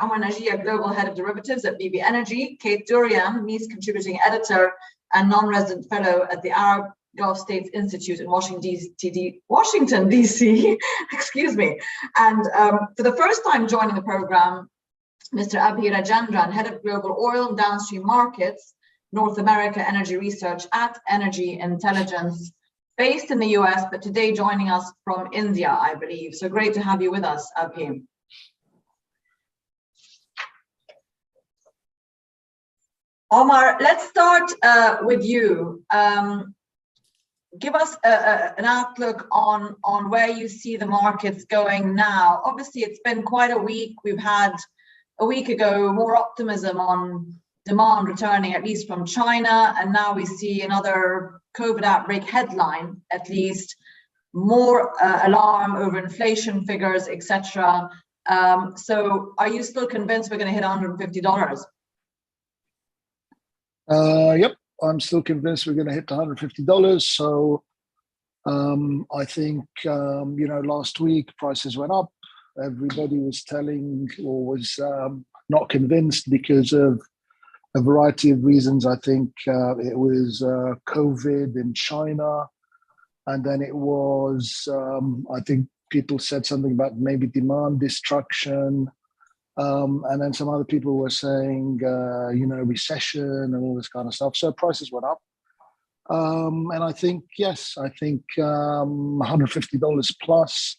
Omar Najia, Global Head of Derivatives at BB Energy, Kate Durian, Nice Contributing Editor and Non-Resident Fellow at the Arab Gulf States Institute in Washington, D.C., excuse me. And for the first time joining the program, Mr. Abhi Rajendran, Head of Global Oil and Downstream Markets, North America Energy Research at Energy Intelligence, based in the US, but today joining us from India, I believe. So great to have you with us, Abhi. Omar, let's start with you. Give us an outlook on where you see the markets going now. Obviously, it's been quite a week. We've had a week ago more optimism on demand returning, at least from China, and now we see another COVID outbreak headline, at least more alarm over inflation figures, etc. So are you still convinced we're going to hit $150? Yep, I'm still convinced we're going to hit $150. So I think, last week prices went up. Everybody was telling or was not convinced because of a variety of reasons. I think it was COVID in China. And then it was, I think people said something about maybe demand destruction. And then some other people were saying, recession and all this kind of stuff. So prices went up. And I think, yes, $150 plus.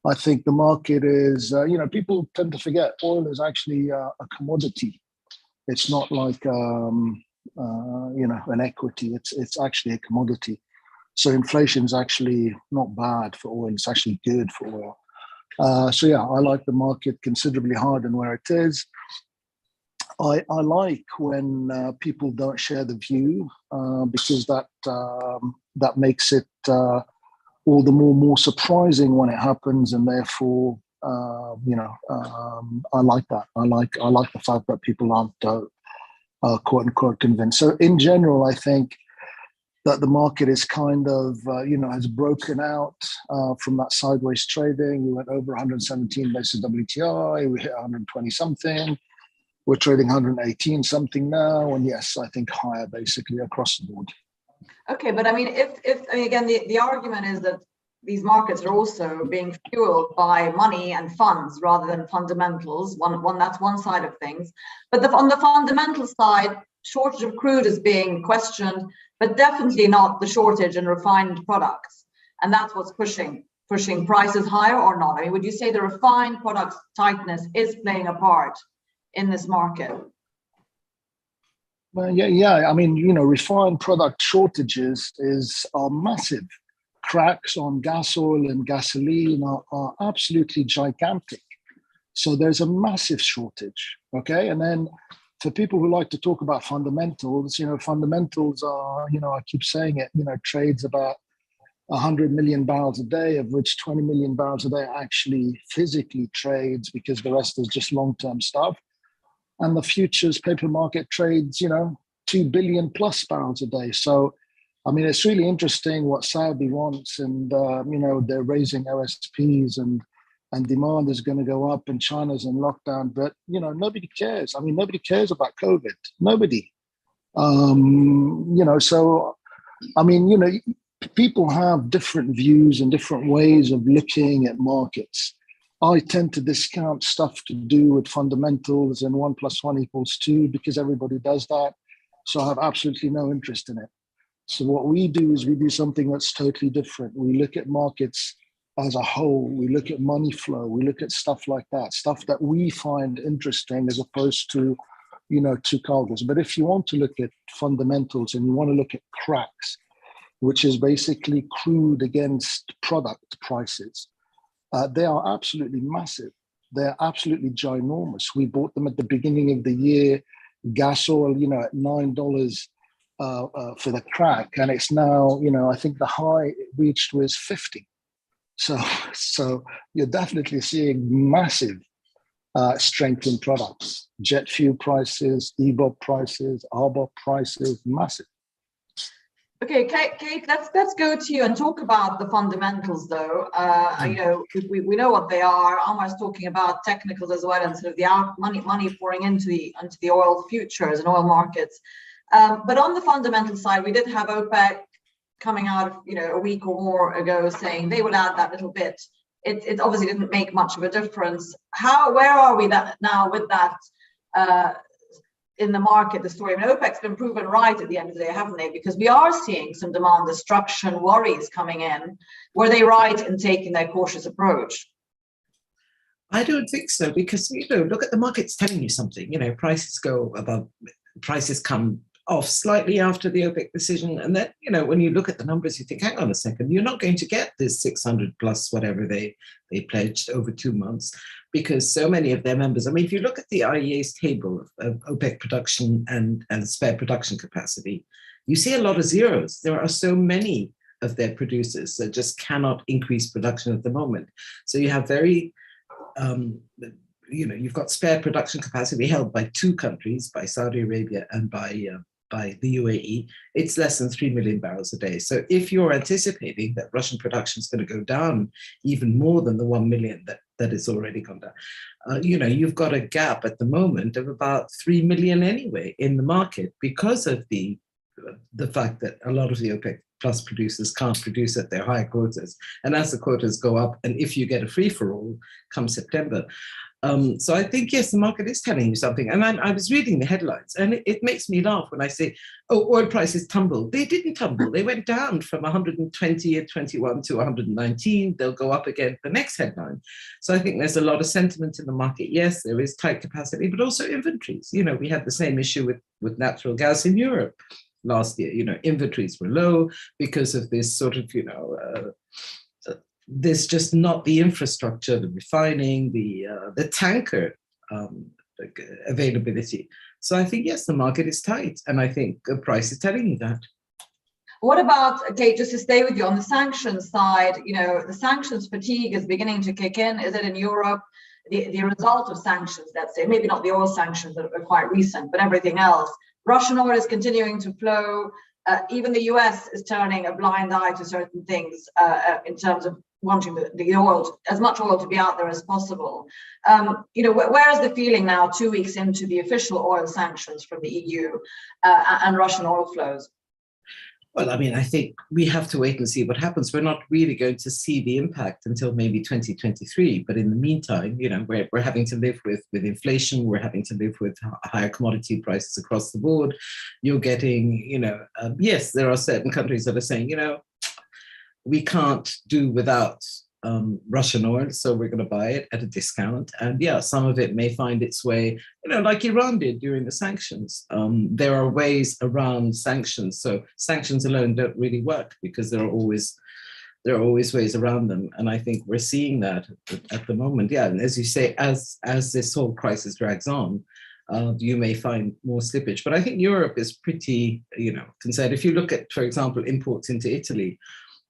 I think the market is, people tend to forget oil is actually a commodity. It's not like, an equity. It's actually a commodity. So inflation is actually not bad for oil. It's actually good for oil. So yeah, I like the market considerably higher than where it is. I like when people don't share the view because that makes it all the more surprising when it happens, and therefore, I like that. I like the fact that people aren't quote unquote convinced. So in general, I think that the market is kind of, has broken out from that sideways trading. We went over 117 basis WTI. We hit 120 something. We're trading 118 something now, and yes, I think higher basically across the board. Okay, but I mean, again, the argument is that these markets are also being fueled by money and funds rather than fundamentals. That's one side of things. But on the fundamental side, shortage of crude is being questioned, but definitely not the shortage in refined products, and that's what's pushing prices higher or not. I mean, would you say the refined products tightness is playing a part in this market? Well, yeah. I mean, refined product shortages are massive. Cracks on gas oil and gasoline are absolutely gigantic. So there's a massive shortage. Okay, and then for people who like to talk about fundamentals, fundamentals are, I keep saying it, trades about 100 million barrels a day, of which 20 million barrels a day actually physically trades, because the rest is just long-term stuff. And the futures paper market trades, 2 billion plus barrels a day. So, I mean, it's really interesting what Saudi wants, and, they're raising OSPs and demand is going to go up, and China's in lockdown, but, nobody cares. I mean, nobody cares about COVID. Nobody. So, I mean, people have different views and different ways of looking at markets. I tend to discount stuff to do with fundamentals and 1 + 1 = 2 because everybody does that. So I have absolutely no interest in it. So what we do is we do something that's totally different. We look at markets as a whole. We look at money flow. We look at stuff like that, stuff that we find interesting as opposed to, to cargoes. But if you want to look at fundamentals and you want to look at cracks, which is basically crude against product prices, they are absolutely massive. They're absolutely ginormous. We bought them at the beginning of the year, gas oil, at $9 for the crack, and it's now, I think the high it reached was 50. So you're definitely seeing massive strength in products. Jet fuel prices, EBOB prices, RBOB prices, massive. Okay, Kate, let's go to you and talk about the fundamentals, though. You know, we know what they are. Amar's talking about technicals as well, and sort of the money pouring into the oil futures and oil markets. But on the fundamental side, we did have OPEC coming out of, you know, a week or more ago saying they would add that little bit. It obviously didn't make much of a difference. Where are we now with that? In the market, the story. I mean, OPEC's been proven right at the end of the day, haven't they? Because we are seeing some demand destruction worries coming in. Were they right in taking their cautious approach? I don't think so, because, you know, look at the markets telling you something. You know, prices go above, prices come off slightly after the OPEC decision. And then, you know, when you look at the numbers, you think, hang on a second, you're not going to get this 600 plus whatever they pledged over 2 months, because so many of their members, I mean, if you look at the IEA's table of OPEC production and spare production capacity, you see a lot of zeros. There are so many of their producers that just cannot increase production at the moment. So you have very, you know, you've got spare production capacity held by two countries, by Saudi Arabia and by the UAE. It's less than 3 million barrels a day. So if you're anticipating that Russian production is going to go down even more than the 1 million that it's already gone down, you know, you've got a gap at the moment of about 3 million anyway in the market, because of the fact that a lot of the OPEC plus producers can't produce at their higher quotas. And as the quotas go up, and if you get a free-for-all come September, so I think, yes, the market is telling you something. And I was reading the headlines, and it makes me laugh when I say, oh, oil prices tumbled. They didn't tumble. They went down from 120 at 21 to 119. They'll go up again the next headline. So I think there's a lot of sentiment in the market. Yes, there is tight capacity, but also inventories. You know, we had the same issue with natural gas in Europe last year. You know, inventories were low because of this sort of, you know, there's just not the infrastructure, the refining, the tanker availability. So I think, yes, the market is tight, and I think the price is telling you that. What about, Kate, just to stay with you on the sanctions side, you know, the sanctions fatigue is beginning to kick in. Is it in Europe? The result of sanctions, let's say, maybe not the oil sanctions that are quite recent, but everything else. Russian oil is continuing to flow. Even the US is turning a blind eye to certain things in terms of wanting the oil, as much oil to be out there as possible. You know, where is the feeling now, 2 weeks into the official oil sanctions from the EU and Russian oil flows? Well, I mean, I think we have to wait and see what happens. We're not really going to see the impact until maybe 2023. But in the meantime, you know, we're having to live with inflation. We're having to live with higher commodity prices across the board. You're getting, you know, yes, there are certain countries that are saying, you know, we can't do without Russian oil, so we're going to buy it at a discount. And yeah, some of it may find its way, you know, like Iran did during the sanctions. There are ways around sanctions. So sanctions alone don't really work, because there are always ways around them. And I think we're seeing that at the moment. Yeah, and as you say, as this whole crisis drags on, you may find more slippage. But I think Europe is pretty, you know, concerned. If you look at, for example, imports into Italy,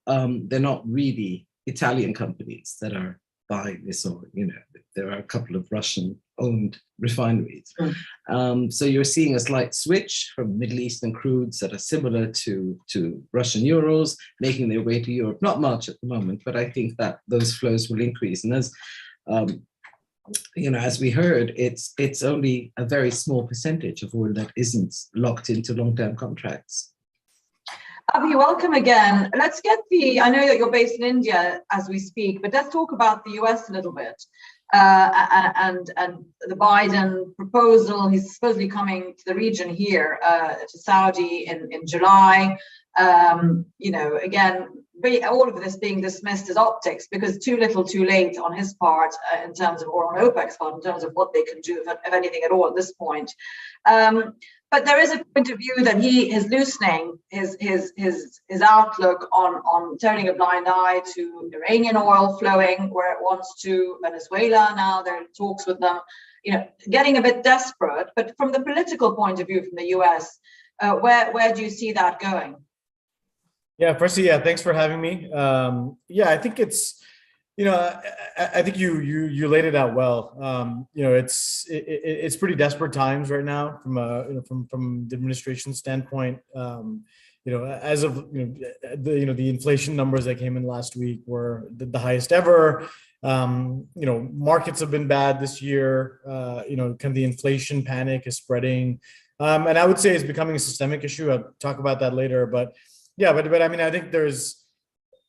they're not really Italian companies that are buying this oil. You know, there are a couple of Russian-owned refineries. So you're seeing a slight switch from Middle Eastern crudes that are similar to Russian Urals making their way to Europe. Not much at the moment, but I think that those flows will increase. And as you know, as we heard, it's only a very small percentage of oil that isn't locked into long-term contracts. Abhi, welcome again. Let's get I know that you're based in India as we speak, but let's talk about the US a little bit and the Biden proposal. He's supposedly coming to the region here, to Saudi in July. You know, again, all of this being dismissed as optics, because too little too late on his part in terms of, or on OPEC's part, in terms of what they can do, if anything at all at this point. But there is a point of view that he is loosening his outlook on turning a blind eye to Iranian oil flowing where it wants to, Venezuela now, there are talks with them, you know, getting a bit desperate. But from the political point of view from the US, where do you see that going? Yeah, firstly, yeah, thanks for having me. Yeah, I think it's, you know, I think you laid it out well. You know, it's pretty desperate times right now from a, you know, from the administration standpoint. as of the inflation numbers that came in last week were the highest ever. Markets have been bad this year. Kind of the inflation panic is spreading, and I would say it's becoming a systemic issue. I'll talk about that later, but yeah, but I mean, I think there's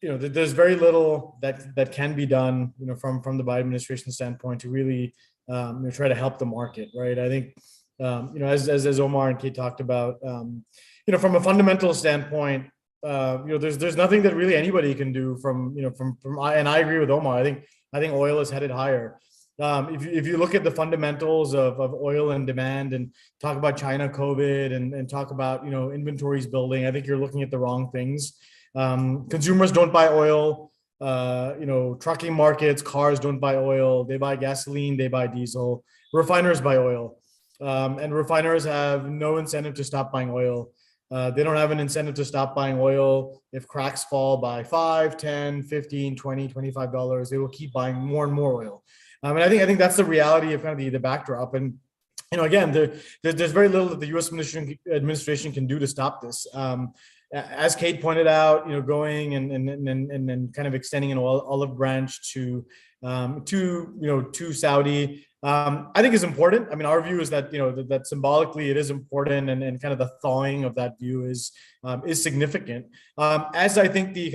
very little that can be done, from the Biden administration standpoint to really try to help the market, right? I think as Omar and Kate talked about, from a fundamental standpoint, there's nothing that really anybody can do and I agree with Omar. I think oil is headed higher. If you look at the fundamentals of oil and demand and talk about China, COVID, and talk about, inventories building, I think you're looking at the wrong things. Consumers don't buy oil, trucking markets, cars don't buy oil. They buy gasoline, they buy diesel. Refiners buy oil. And refiners have no incentive to stop buying oil. They don't have an incentive to stop buying oil. If cracks fall by $5, $10, $15, $20, $25, they will keep buying more and more oil. And I think that's the reality of kind of the backdrop. And again, there's very little that the U.S. administration can do to stop this. As Kate pointed out, going and kind of extending an olive branch to Saudi, I think is important. I mean, our view is that that symbolically it is important, and kind of the thawing of that view is significant. As I think the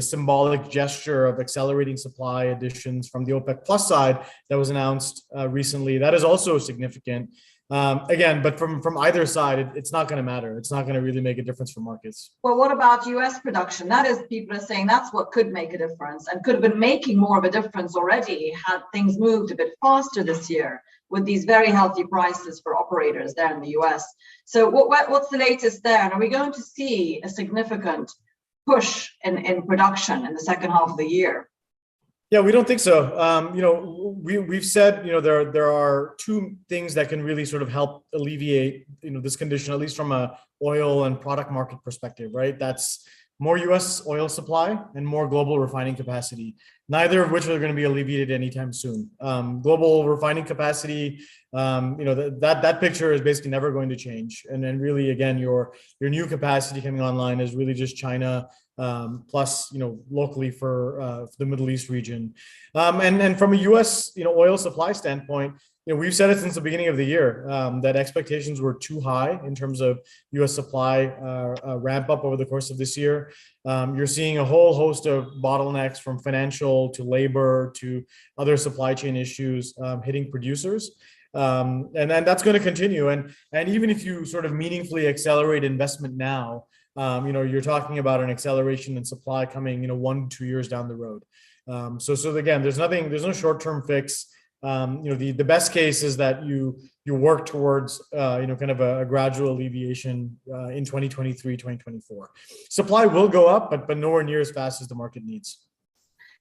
symbolic gesture of accelerating supply additions from the OPEC Plus side that was announced recently, that is also significant. Again, but from either side, it's not going to matter. It's not going to really make a difference for markets. Well, what about US production? That is, people are saying that's what could make a difference and could have been making more of a difference already had things moved a bit faster this year with these very healthy prices for operators there in the US. So what's the latest there? And are we going to see a significant push in production in the second half of the year? Yeah, we don't think so. We've said, there are two things that can really sort of help alleviate, this condition, at least from a oil and product market perspective, right? That's more U.S. oil supply and more global refining capacity, neither of which are going to be alleviated anytime soon. Global refining capacity, that picture is basically never going to change. And then really, again, your new capacity coming online is really just China, plus locally for the Middle East region, and from a U.S. oil supply standpoint, we've said it since the beginning of the year that expectations were too high in terms of U.S. supply ramp up over the course of this year. You're seeing a whole host of bottlenecks, from financial to labor to other supply chain issues hitting producers. And then that's going to continue. And even if you sort of meaningfully accelerate investment now, you're talking about an acceleration in supply coming, 1 to 2 years down the road. So again, there's no short-term fix. The best case is that you work towards, kind of a gradual alleviation in 2023, 2024. Supply will go up, but nowhere near as fast as the market needs.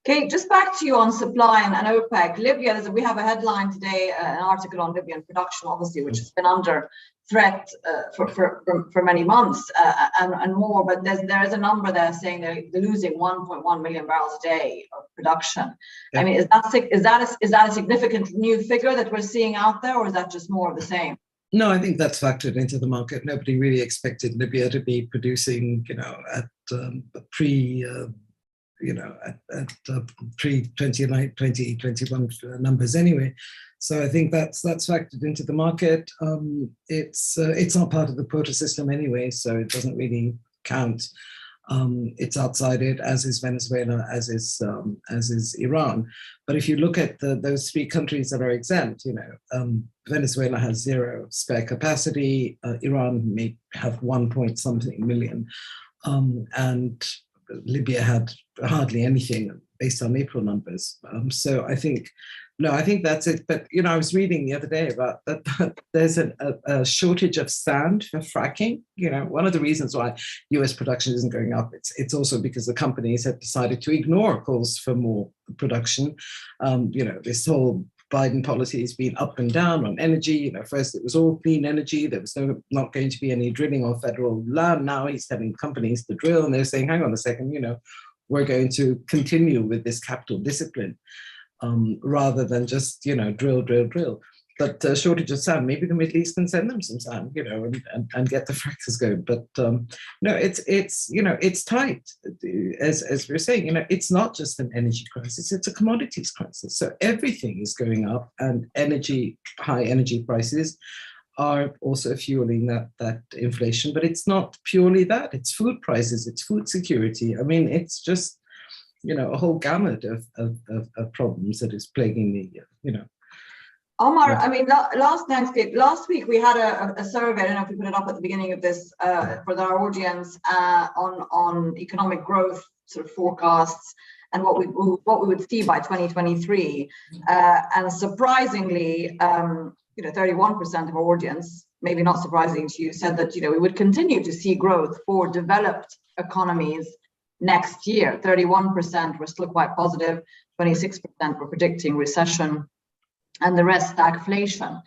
Okay, just back to you on supply and OPEC. Libya, we have a headline today, an article on Libyan production, obviously, which has been under threat for many months and more. But there is a number there saying they're losing 1.1 million barrels a day of production. Yeah. I mean, is that a significant new figure that we're seeing out there, or is that just more of the same? No, I think that's factored into the market. Nobody really expected Libya to be producing, at pre-2021 numbers anyway. So I think that's factored into the market. It's not part of the quota system anyway, so it doesn't really count. It's outside it, as is Venezuela, as is Iran. But if you look at those three countries that are exempt, Venezuela has 0 spare capacity. Iran may have 1 point something million, and Libya had hardly anything based on April numbers. So I think that's it. But, I was reading the other day about that there's a shortage of sand for fracking. One of the reasons why US production isn't going up, it's also because the companies have decided to ignore calls for more production. This whole Biden policy has been up and down on energy. First it was all clean energy. There was not going to be any drilling on federal land. Now he's telling companies to drill, and they're saying, hang on a second, we're going to continue with this capital discipline rather than just, drill. shortage of sand. Maybe the Middle East can send them some sand, and get the fractures going. But no, it's tight. As we're saying, it's not just an energy crisis; it's a commodities crisis. So everything is going up, and high energy prices are also fueling that inflation. But it's not purely that; it's food prices, it's food security. I mean, it's just a whole gamut of problems that is plaguing the Omar, Yeah. I mean, last week we had a survey. I don't know if we put it up at the beginning of this for our audience on economic growth sort of forecasts and what we would see by 2023. And surprisingly, 31% of our audience, maybe not surprising to you, said that we would continue to see growth for developed economies next year. 31% were still quite positive. 26% were predicting recession, and the rest stagflation.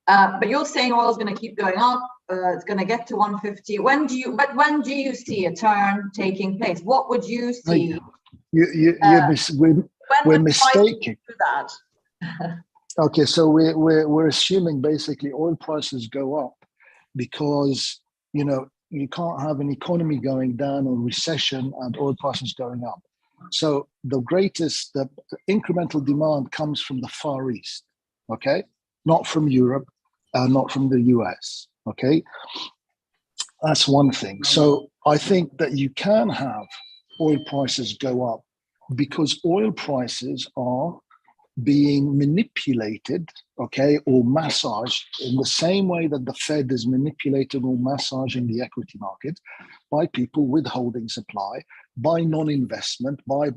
But you're saying oil is going to keep going up. It's going to get to 150. When do you see a turn taking place? What would you see? We're mistaken. Do that? Okay, so we're assuming basically oil prices go up because you can't have an economy going down or recession and oil prices going up. So the incremental demand comes from the Far East, okay? Not from Europe, not from the US, okay? That's one thing. So I think that you can have oil prices go up because oil prices are being manipulated, okay, or massaged in the same way that the Fed is manipulating or massaging the equity market by people withholding supply, by non-investment, by.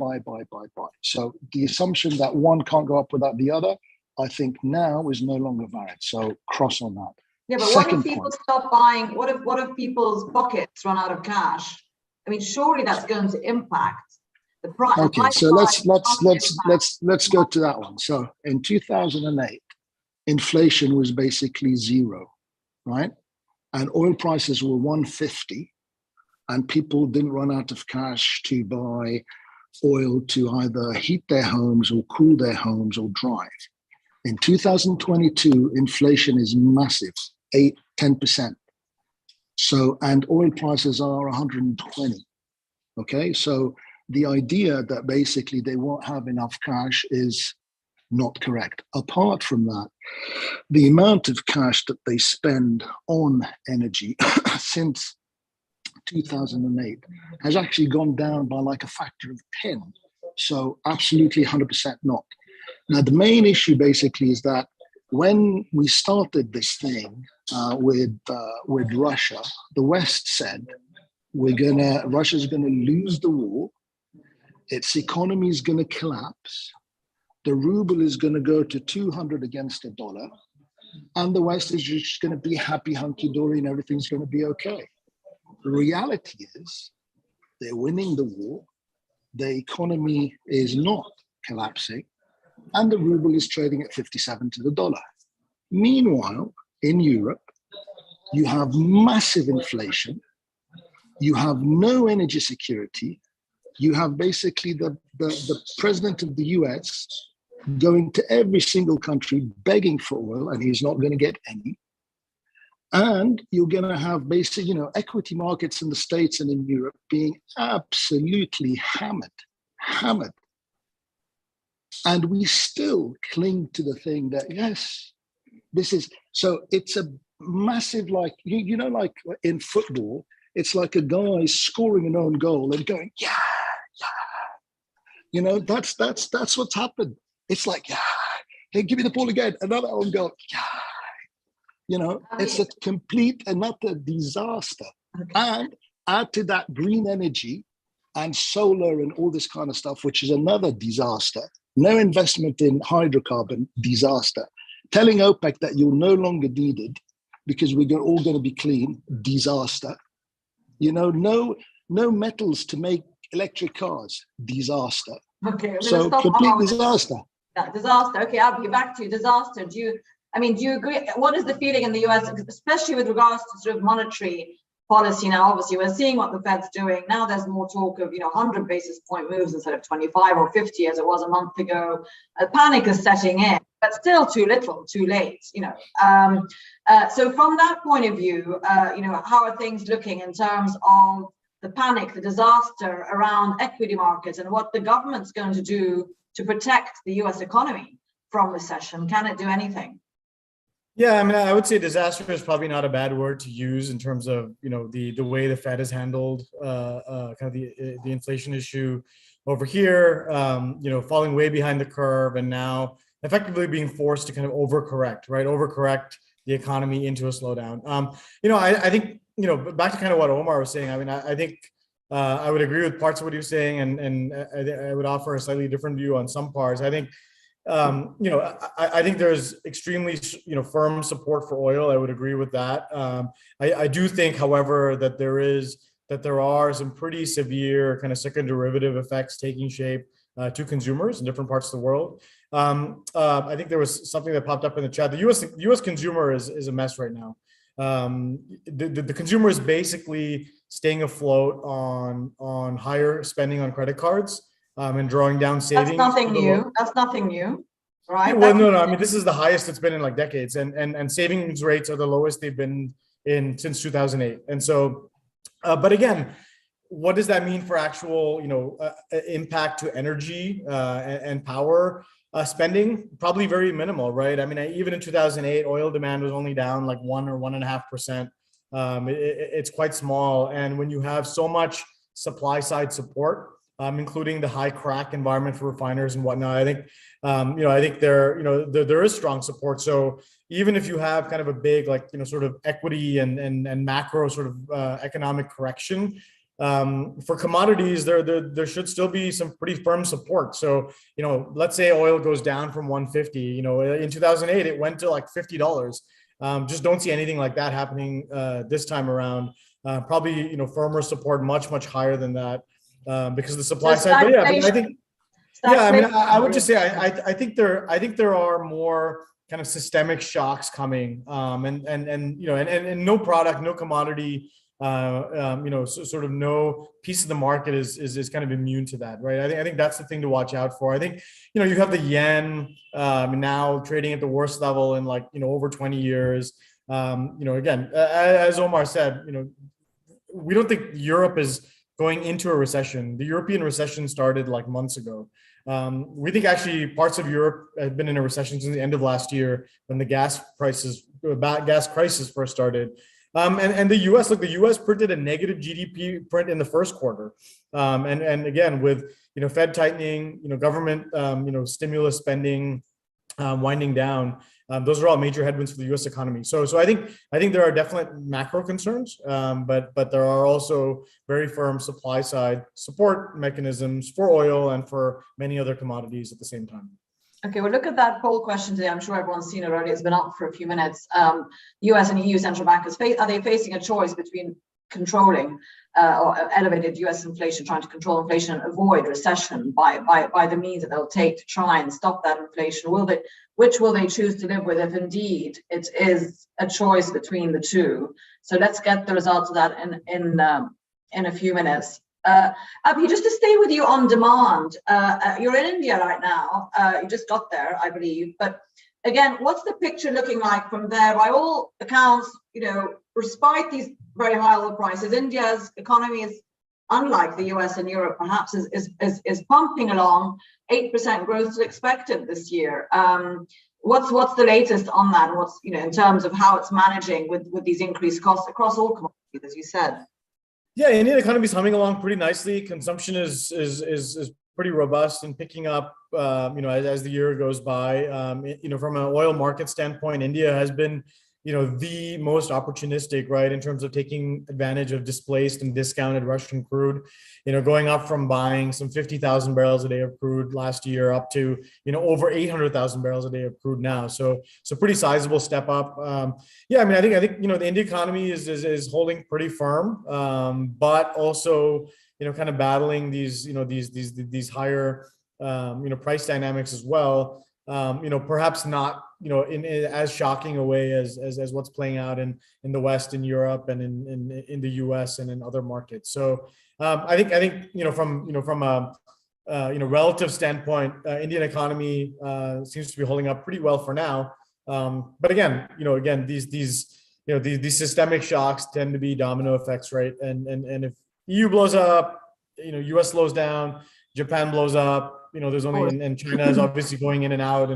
So the assumption that one can't go up without the other, I think now is no longer valid. So cross on that. Yeah, but Second what if people point. stop buying? What if people's pockets run out of cash? I mean, surely that's going to impact the price. Okay, so let's go to that one. So in 2008, inflation was basically zero, right? And oil prices were 150, and people didn't run out of cash to buy oil to either heat their homes or cool their homes or drive. In 2022, inflation is massive, 10%. So, and oil prices are 120. Okay, so the idea that basically they won't have enough cash is not correct. Apart from that, the amount of cash that they spend on energy since 2008 has actually gone down by like a factor of 10. So absolutely 100% not. Now, the main issue basically is that when we started this thing with Russia, the West said, Russia's gonna lose the war, its economy is gonna collapse, the ruble is gonna go to 200 against the dollar, and the West is just gonna be happy, hunky-dory, and everything's gonna be okay. The reality is they're winning the war, the economy is not collapsing, and the ruble is trading at 57 to the dollar. Meanwhile, in Europe, you have massive inflation, you have no energy security, you have basically the president of the US going to every single country begging for oil, and he's not going to get any. And you're going to have basically, equity markets in the States and in Europe being absolutely hammered. And we still cling to the thing that, yes, this is, so it's a massive, like, like in football, it's like a guy scoring an own goal and going, yeah. That's what's happened. It's like, yeah, hey, give me the ball again, another own goal, yeah. It's a complete and utter disaster. Okay. And add to that green energy and solar and all this kind of stuff, which is another disaster. No investment in hydrocarbon, disaster. Telling OPEC that you're no longer needed because we're all going to be clean, disaster. No metals to make electric cars, disaster. Okay, so complete disaster. Yeah, disaster. Okay, I'll be back to you. Disaster. Do you agree? What is the feeling in the US, especially with regards to sort of monetary policy now? Obviously, we're seeing what the Fed's doing. Now there's more talk of, 100 basis point moves instead of 25 or 50 as it was a month ago. A panic is setting in. but still too little, too late, So from that point of view, how are things looking in terms of the panic, the disaster around equity markets, and what the government's going to do to protect the US economy from recession? Can it do anything? Yeah, I mean, I would say disaster is probably not a bad word to use in terms of the way the Fed has handled kind of the inflation issue over here, falling way behind the curve, and now effectively being forced to kind of overcorrect, right? Overcorrect the economy into a slowdown. I think back to kind of what Omar was saying. I mean, I think I would agree with parts of what he was saying, and I would offer a slightly different view on some parts. I think. I think there's extremely, firm support for oil. I would agree with that. I do think, however, that there are some pretty severe kind of second derivative effects taking shape to consumers in different parts of the world. I think there was something that popped up in the chat. The U.S. consumer is a mess right now. The consumer is basically staying afloat on higher spending on credit cards. And drawing down savings. That's nothing new, right? Well, no. I mean, this is the highest it's been in like decades, and savings rates are the lowest they've been in since 2008. And so, but again, what does that mean for actual, impact to energy and power spending? Probably very minimal, right? I mean, even in 2008, oil demand was only down like 1 or 1.5%. It's quite small, and when you have so much supply side support. Including the high crack environment for refiners and whatnot. I think, I think there is strong support. So even if you have kind of a big, sort of equity and macro sort of economic correction for commodities, there should still be some pretty firm support. So, let's say oil goes down from 150. In 2008, it went to like $50. Just don't see anything like that happening this time around. Probably, firmer support much higher than that. Because of the supply side, but yeah, I think, I would just say I think there are more kind of systemic shocks coming, and no product, no commodity, sort of no piece of the market is kind of immune to that, right? I think that's the thing to watch out for. I think you have the yen now trading at the worst level in over 20 years. Again, as Omar said, we don't think Europe is going into a recession. The European recession started like months ago. We think actually parts of Europe have been in a recession since the end of last year when the gas crisis first started. And the US, the US printed a negative GDP print in the first quarter. And again, with, Fed tightening, government, stimulus spending winding down. Those are all major headwinds for the U.S. economy. So I think there are definite macro concerns, but there are also very firm supply side support mechanisms for oil and for many other commodities at the same time. Okay, well, look at that poll question today. I'm sure everyone's seen it already. It's been up for a few minutes. U.S. and EU central bankers, are they facing a choice between controlling or elevated U.S. inflation, trying to control inflation and avoid recession by the means that they'll take to try and stop that inflation? Which will they choose to live with if indeed it is a choice between the two? So let's get the results of that in a few minutes. Abhi, just to stay with you on demand, you're in India right now. You just got there, I believe. But again, what's the picture looking like from there? By all accounts, despite these very high oil prices, India's economy is, unlike the US and Europe, perhaps is pumping along. 8% growth is expected this year. What's the latest on that? And what's in terms of how it's managing with these increased costs across all commodities, as you said? Yeah, Indian economy is humming along pretty nicely. Consumption is pretty robust and picking up, as the year goes by. From an oil market standpoint, India has been, the most opportunistic, right, in terms of taking advantage of displaced and discounted Russian crude, going up from buying some 50,000 barrels a day of crude last year up to, over 800,000 barrels a day of crude now. So pretty sizable step up. I think, the Indian economy is holding pretty firm, but also, kind of battling these, these higher, price dynamics as well. Perhaps not, in as shocking a way as what's playing out in the West, in Europe, and in the US and in other markets. So I think from a relative standpoint, Indian economy seems to be holding up pretty well for now. But again, these systemic shocks tend to be domino effects, right? And if EU blows up, US slows down, Japan blows up. There's only, and China is obviously going in and out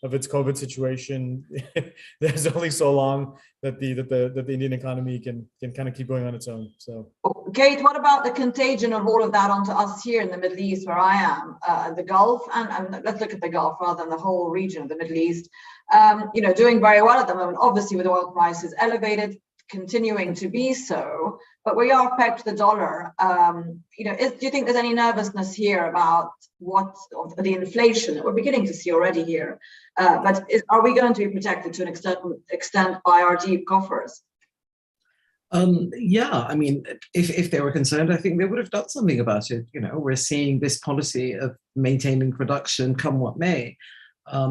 of its COVID situation. There's only so long that the Indian economy can kind of keep going on its own. So, Kate, what about the contagion of all of that onto us here in the Middle East, where I am, the Gulf, and let's look at the Gulf rather than the whole region of the Middle East. Doing very well at the moment, obviously with oil prices elevated, continuing to be so, but we are pegged to the dollar. Do you think there's any nervousness here about of the inflation that we're beginning to see already here? But are we going to be protected to an extent by our deep coffers? Yeah, I mean, if they were concerned, I think they would have done something about it. We're seeing this policy of maintaining production come what may.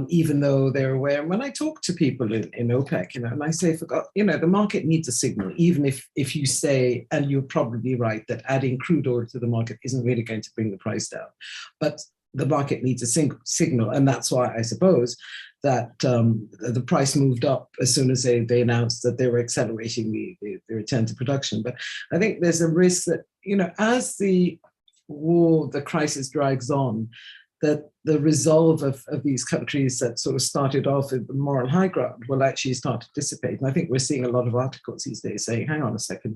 Even though they're aware. And when I talk to people in OPEC, and I say, the market needs a signal, even if you say, and you're probably right, that adding crude oil to the market isn't really going to bring the price down. But the market needs a signal. And that's why I suppose that the price moved up as soon as they announced that they were accelerating the return to production. But I think there's a risk that, as the crisis drags on, that the resolve of these countries that sort of started off with the moral high ground will actually start to dissipate. And I think we're seeing a lot of articles these days saying, hang on a second,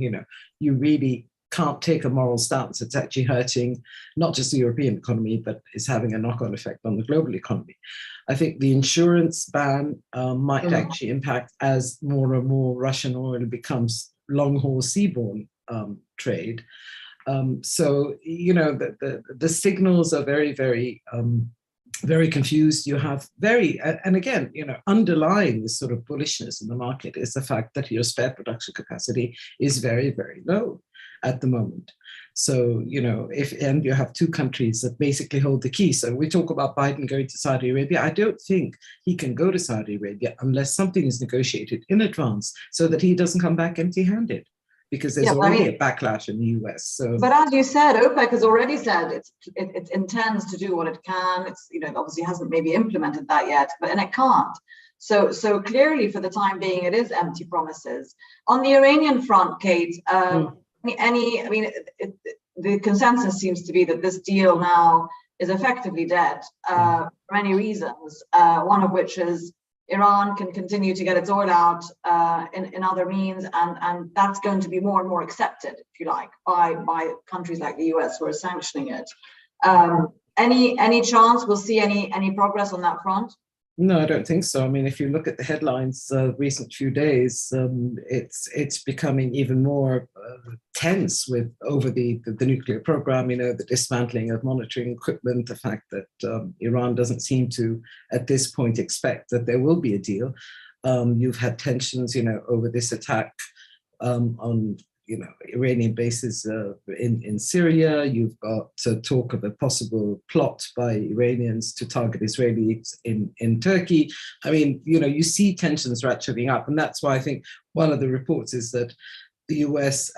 you really can't take a moral stance. It's actually hurting not just the European economy, but is having a knock-on effect on the global economy. I think the insurance ban might actually impact as more and more Russian oil becomes long-haul seaborne trade. So, the signals are very, very, very confused. You have and again, underlying this sort of bullishness in the market is the fact that your spare production capacity is very, very low at the moment. So, and you have two countries that basically hold the key. So we talk about Biden going to Saudi Arabia. I don't think he can go to Saudi Arabia unless something is negotiated in advance so that he doesn't come back empty-handed. Because there's already a backlash in the US. So, but as you said, OPEC has already said it intends to do what it can. It's obviously hasn't maybe implemented that yet, and it can't. So clearly, for the time being, it is empty promises. On the Iranian front, Kate, the consensus seems to be that this deal now is effectively dead for many reasons. One of which is Iran can continue to get its oil out in other means, and that's going to be more and more accepted, if you like, by countries like the US who are sanctioning it. Any chance we'll see any progress on that front? No, I don't think so. I mean, if you look at the headlines recent few days, it's becoming even more tense over the nuclear program, the dismantling of monitoring equipment, the fact that Iran doesn't seem to, at this point, expect that there will be a deal. You've had tensions, over this attack on Iranian bases in Syria. You've got talk of a possible plot by Iranians to target Israelis in Turkey. I mean, you see tensions ratcheting up. And that's why I think one of the reports is that the US,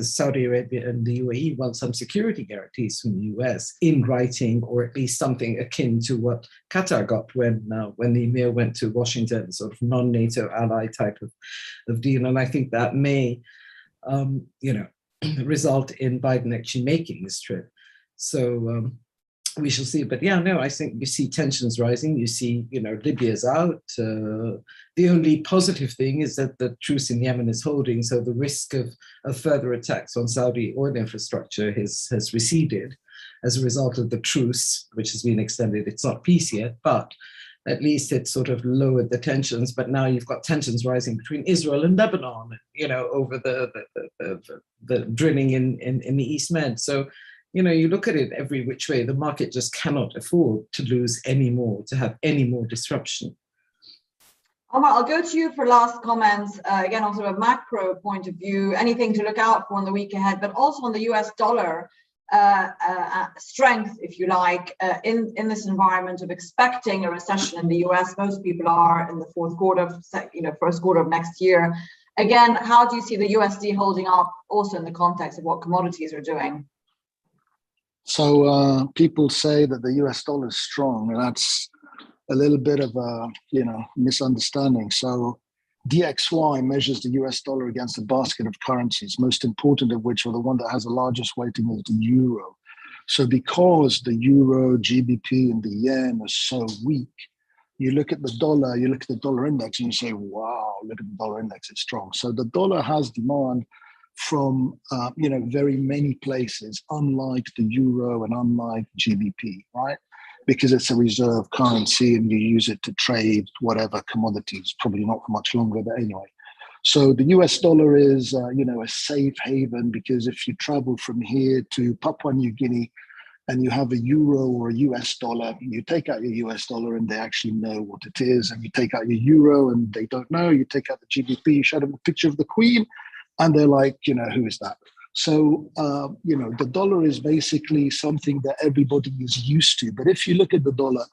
Saudi Arabia and the UAE want some security guarantees from the US in writing, or at least something akin to what Qatar got when the emir went to Washington, sort of non-NATO ally type of deal. And I think that may result in Biden actually making this trip. So we shall see. But yeah, no, I think you see tensions rising. You see, Libya's out. The only positive thing is that the truce in Yemen is holding. So the risk of further attacks on Saudi oil infrastructure has receded as a result of the truce, which has been extended. It's not peace yet, but at least it sort of lowered the tensions. But now you've got tensions rising between Israel and Lebanon, over the drilling in the East Med. So, you look at it every which way, the market just cannot afford to lose any more, to have any more disruption. Omar, I'll go to you for last comments, again, on sort of a macro point of view, anything to look out for in the week ahead, but also on the US dollar strength, if you like, in this environment of expecting a recession in the US. Most people are in the first quarter of next year. Again, how do you see the USD holding up also in the context of what commodities are doing? So people say that the US dollar is strong, and that's a little bit of a misunderstanding. So DXY measures the US dollar against a basket of currencies, most important of which, or the one that has the largest weighting, is the euro. So because the euro, GBP, and the yen are so weak, you look at the dollar, you look at the dollar index, and you say, wow, look at the dollar index, it's strong. So the dollar has demand from very many places, unlike the euro and unlike GBP, right? Because it's a reserve currency and you use it to trade whatever commodities, probably not for much longer, but anyway. So the US dollar is, a safe haven, because if you travel from here to Papua New Guinea and you have a euro or a US dollar, you take out your US dollar and they actually know what it is. And you take out your euro and they don't know. You take out the GBP, you show them a picture of the Queen, and they're like, who is that? So, the dollar is basically something that everybody is used to. But if you look at the dollar,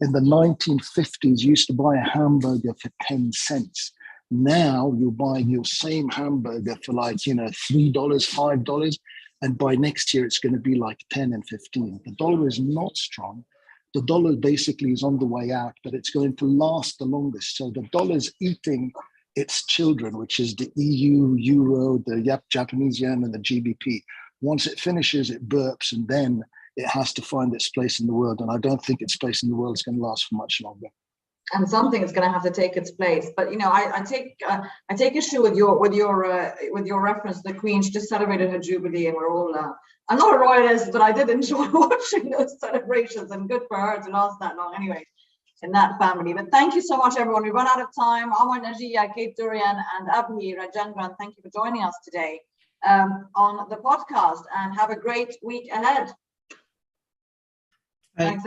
in the 1950s, you used to buy a hamburger for 10 cents. Now you're buying your same hamburger for like, $3, $5. And by next year, it's going to be like 10 and 15. The dollar is not strong. The dollar basically is on the way out, but it's going to last the longest. So the dollar is eating its children, which is the EU, Euro, the Japanese yen, and the GBP. Once it finishes, it burps, and then it has to find its place in the world. And I don't think its place in the world is going to last for much longer. And something is going to have to take its place. But I take issue with your reference to the Queen. She just celebrated her jubilee, and we're all. I'm not a royalist, but I did enjoy watching those celebrations, and good for her to last that long. Anyway, in that family. But thank you so much, everyone. We've run out of time. Amar Najia, Kate Durian, and Abhi Rajendran, thank you for joining us today on the podcast, and have a great week ahead. Right. Thanks,